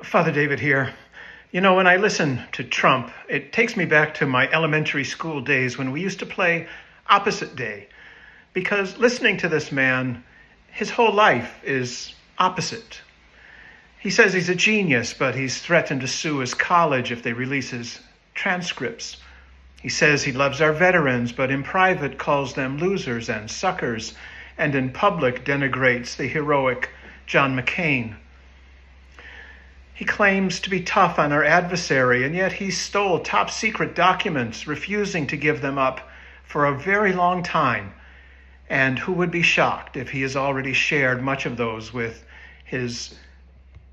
Father David here. You know, when I listen to Trump, it takes me back to my elementary school days when we used to play opposite day. Because listening to this man, his whole life is opposite. He says he's a genius, but he's threatened to sue his college if they release his transcripts. He says he loves our veterans, but in private calls them losers and suckers, and in public denigrates the heroic John McCain. He claims to be tough on our adversary, and yet he stole top secret documents, refusing to give them up for a very long time. And who would be shocked if he has already shared much of those with his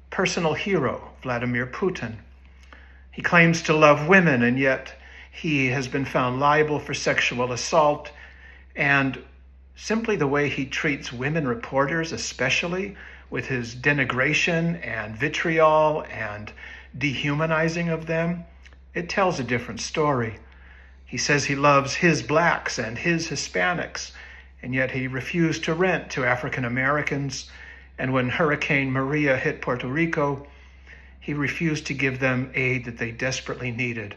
personal hero, Vladimir Putin? He claims to love women, and yet he has been found liable for sexual assault. And simply the way he treats women reporters, especially with his denigration and vitriol and dehumanizing of them, it tells a different story. He says he loves his blacks and his Hispanics, and yet he refused to rent to African Americans. And when Hurricane Maria hit Puerto Rico, he refused to give them aid that they desperately needed,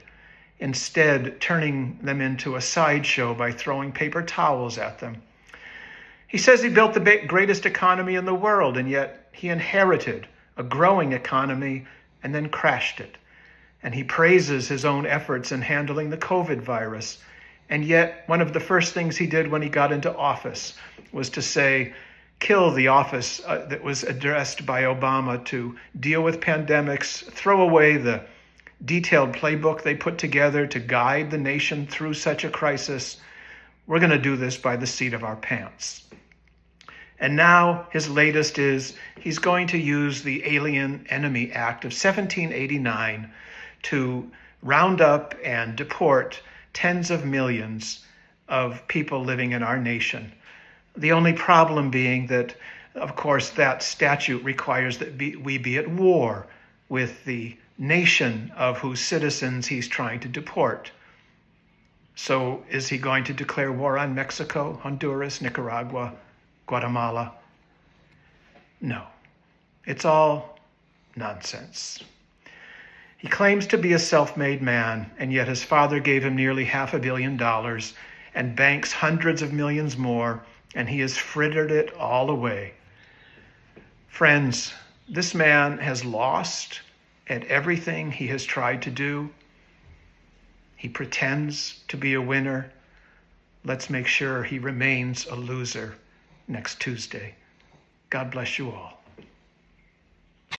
instead turning them into a sideshow by throwing paper towels at them. He says he built the greatest economy in the world, and yet he inherited a growing economy and then crashed it. And he praises his own efforts in handling the COVID virus. And yet one of the first things he did when he got into office was to say, kill the office that was addressed by Obama to deal with pandemics, throw away the detailed playbook they put together to guide the nation through such a crisis. We're going to do this by the seat of our pants. And now his latest is he's going to use the Alien Enemy Act of 1789 to round up and deport tens of millions of people living in our nation. The only problem being that, of course, that statute requires that we be at war with the nation of whose citizens he's trying to deport. So is he going to declare war on Mexico, Honduras, Nicaragua, Guatemala? No, it's all nonsense. He claims to be a self-made man, and yet his father gave him nearly $500 million and banks hundreds of millions more, and he has frittered it all away. Friends, this man has lost at everything he has tried to do. He pretends to be a winner. Let's make sure he remains a loser next Tuesday. God bless you all.